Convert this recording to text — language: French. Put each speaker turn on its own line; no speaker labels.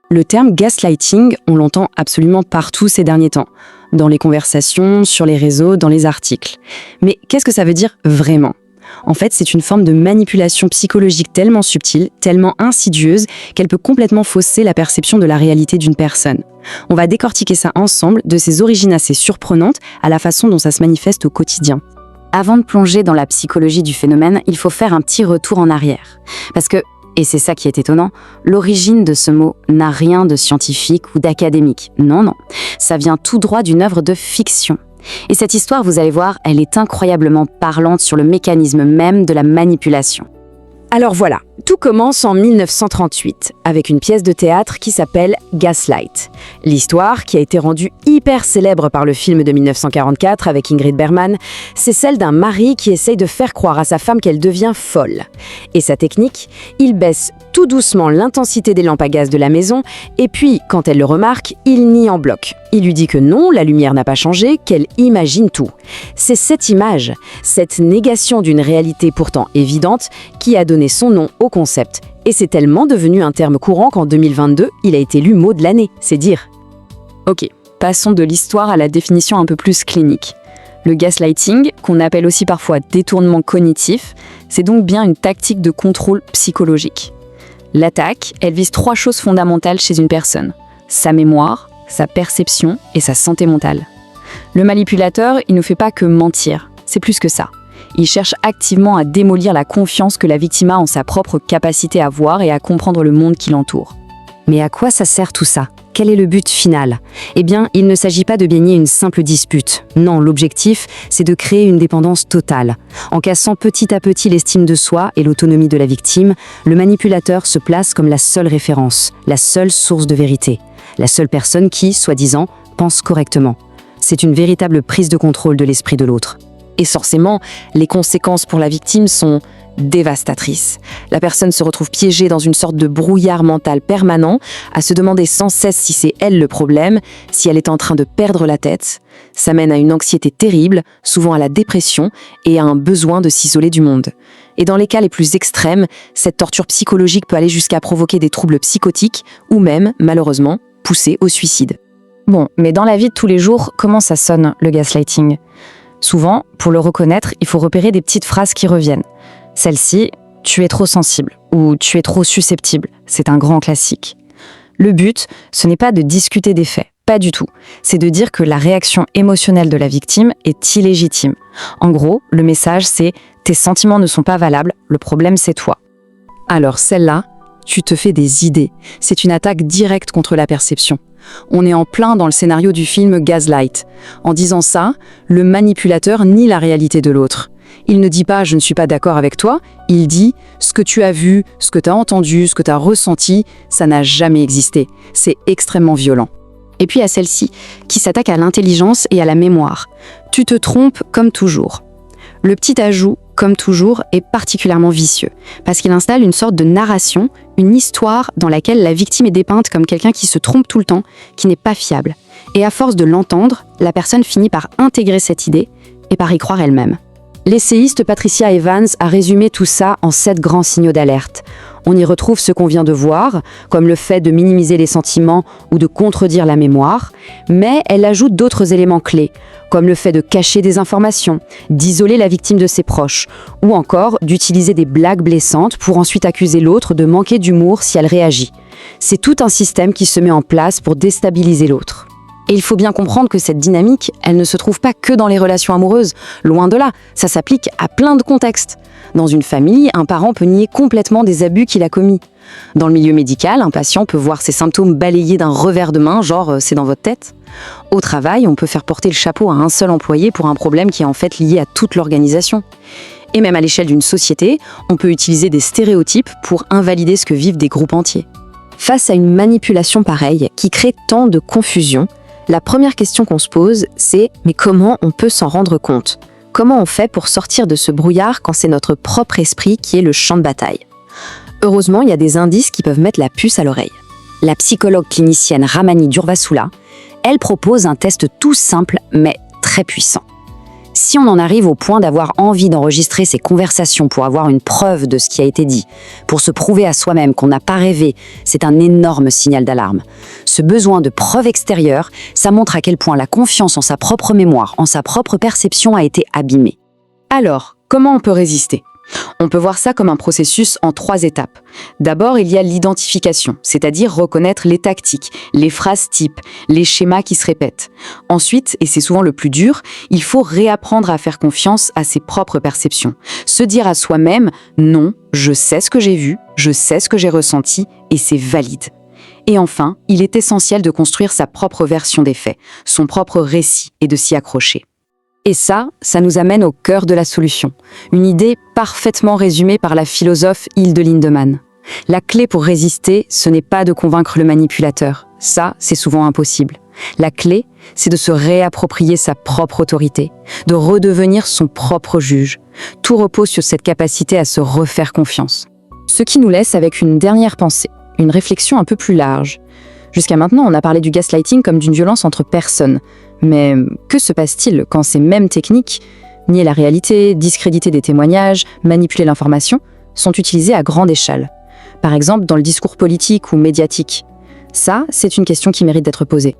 Le terme gaslighting, on l'entend absolument partout ces derniers temps, dans les conversations, sur les réseaux, dans les articles. Mais qu'est-ce que ça veut dire vraiment ? En fait, c'est une forme de manipulation psychologique tellement subtile, tellement insidieuse, qu'elle peut complètement fausser la perception de la réalité d'une personne. On va décortiquer ça ensemble, de ses origines assez surprenantes à la façon dont ça se manifeste au quotidien.
Avant de plonger dans la psychologie du phénomène, il faut faire un petit retour en arrière. Parce que, et c'est ça qui est étonnant, l'origine de ce mot n'a rien de scientifique ou d'académique. Non. Ça vient tout droit d'une œuvre de fiction. Et cette histoire, vous allez voir, elle est incroyablement parlante sur le mécanisme même de la manipulation.
Alors voilà, tout commence en 1938, avec une pièce de théâtre qui s'appelle Gaslight. L'histoire, qui a été rendue hyper célèbre par le film de 1944 avec Ingrid Bergman, c'est celle d'un mari qui essaye de faire croire à sa femme qu'elle devient folle. Et sa technique, il baisse tout doucement l'intensité des lampes à gaz de la maison, et puis, quand elle le remarque, il nie en bloc. Il lui dit que non, la lumière n'a pas changé, qu'elle imagine tout. C'est cette image, cette négation d'une réalité pourtant évidente, qui a donné son nom au concept. Et c'est tellement devenu un terme courant qu'en 2022, il a été élu mot de l'année, c'est dire. Ok, passons de l'histoire à la définition un peu plus clinique. Le gaslighting, qu'on appelle aussi parfois détournement cognitif, c'est donc bien une tactique de contrôle psychologique. L'attaque, elle vise 3 choses fondamentales chez une personne: sa mémoire, sa perception et sa santé mentale. Le manipulateur, il ne fait pas que mentir, c'est plus que ça. Il cherche activement à démolir la confiance que la victime a en sa propre capacité à voir et à comprendre le monde qui l'entoure.
Mais à quoi ça sert tout ça ? Quel est le but final ? Eh bien, il ne s'agit pas de gagner une simple dispute. Non, l'objectif, c'est de créer une dépendance totale. En cassant petit à petit l'estime de soi et l'autonomie de la victime, le manipulateur se place comme la seule référence, la seule source de vérité, la seule personne qui, soi-disant, pense correctement. C'est une véritable prise de contrôle de l'esprit de l'autre.
Et forcément, les conséquences pour la victime sont dévastatrices. La personne se retrouve piégée dans une sorte de brouillard mental permanent, à se demander sans cesse si c'est elle le problème, si elle est en train de perdre la tête. Ça mène à une anxiété terrible, souvent à la dépression et à un besoin de s'isoler du monde. Et dans les cas les plus extrêmes, cette torture psychologique peut aller jusqu'à provoquer des troubles psychotiques ou même, malheureusement, pousser au suicide.
Bon, mais dans la vie de tous les jours, comment ça sonne, le gaslighting ? Souvent, pour le reconnaître, il faut repérer des petites phrases qui reviennent. Celle-ci, « tu es trop sensible » ou « tu es trop susceptible », c'est un grand classique. Le but, ce n'est pas de discuter des faits, pas du tout. C'est de dire que la réaction émotionnelle de la victime est illégitime. En gros, le message c'est « tes sentiments ne sont pas valables, le problème c'est toi ».
Alors celle-là, tu te fais des idées. C'est une attaque directe contre la perception. On est en plein dans le scénario du film Gaslight. En disant ça, le manipulateur nie la réalité de l'autre. Il ne dit pas « je ne suis pas d'accord avec toi », il dit « ce que tu as vu, ce que tu as entendu, ce que tu as ressenti, ça n'a jamais existé ». C'est extrêmement violent.
Et puis à celle-ci, qui s'attaque à l'intelligence et à la mémoire. Tu te trompes comme toujours. Le petit ajout, comme toujours, est particulièrement vicieux, parce qu'il installe une sorte de narration, une histoire dans laquelle la victime est dépeinte comme quelqu'un qui se trompe tout le temps, qui n'est pas fiable. Et à force de l'entendre, la personne finit par intégrer cette idée et par y croire elle-même. L'essayiste Patricia Evans a résumé tout ça en 7 grands signaux d'alerte. On y retrouve ce qu'on vient de voir, comme le fait de minimiser les sentiments ou de contredire la mémoire, mais elle ajoute d'autres éléments clés, comme le fait de cacher des informations, d'isoler la victime de ses proches, ou encore d'utiliser des blagues blessantes pour ensuite accuser l'autre de manquer d'humour si elle réagit. C'est tout un système qui se met en place pour déstabiliser l'autre. Et il faut bien comprendre que cette dynamique, elle ne se trouve pas que dans les relations amoureuses. Loin de là, ça s'applique à plein de contextes. Dans une famille, un parent peut nier complètement des abus qu'il a commis. Dans le milieu médical, un patient peut voir ses symptômes balayés d'un revers de main, genre « c'est dans votre tête ». Au travail, on peut faire porter le chapeau à un seul employé pour un problème qui est en fait lié à toute l'organisation. Et même à l'échelle d'une société, on peut utiliser des stéréotypes pour invalider ce que vivent des groupes entiers. Face à une manipulation pareille, qui crée tant de confusion, la première question qu'on se pose, c'est « mais comment on peut s'en rendre compte ?» Comment on fait pour sortir de ce brouillard quand c'est notre propre esprit qui est le champ de bataille ? Heureusement, il y a des indices qui peuvent mettre la puce à l'oreille. La psychologue clinicienne Ramani Durvasula, elle propose un test tout simple mais très puissant.
Si on en arrive au point d'avoir envie d'enregistrer ces conversations pour avoir une preuve de ce qui a été dit, pour se prouver à soi-même qu'on n'a pas rêvé, c'est un énorme signal d'alarme. Ce besoin de preuve extérieure, ça montre à quel point la confiance en sa propre mémoire, en sa propre perception a été abîmée.
Alors, comment on peut résister ? On peut voir ça comme un processus en 3 étapes. D'abord, il y a l'identification, c'est-à-dire reconnaître les tactiques, les phrases types, les schémas qui se répètent. Ensuite, et c'est souvent le plus dur, il faut réapprendre à faire confiance à ses propres perceptions. Se dire à soi-même « Non, je sais ce que j'ai vu, je sais ce que j'ai ressenti et c'est valide ». Et enfin, il est essentiel de construire sa propre version des faits, son propre récit et de s'y accrocher.
Et ça nous amène au cœur de la solution. Une idée parfaitement résumée par la philosophe Hilde Lindemann. La clé pour résister, ce n'est pas de convaincre le manipulateur. Ça, c'est souvent impossible. La clé, c'est de se réapproprier sa propre autorité, de redevenir son propre juge. Tout repose sur cette capacité à se refaire confiance. Ce qui nous laisse avec une dernière pensée, une réflexion un peu plus large. Jusqu'à maintenant, on a parlé du gaslighting comme d'une violence entre personnes. Mais que se passe-t-il quand ces mêmes techniques, nier la réalité, discréditer des témoignages, manipuler l'information, sont utilisées à grande échelle ? Par exemple, dans le discours politique ou médiatique. Ça, c'est une question qui mérite d'être posée.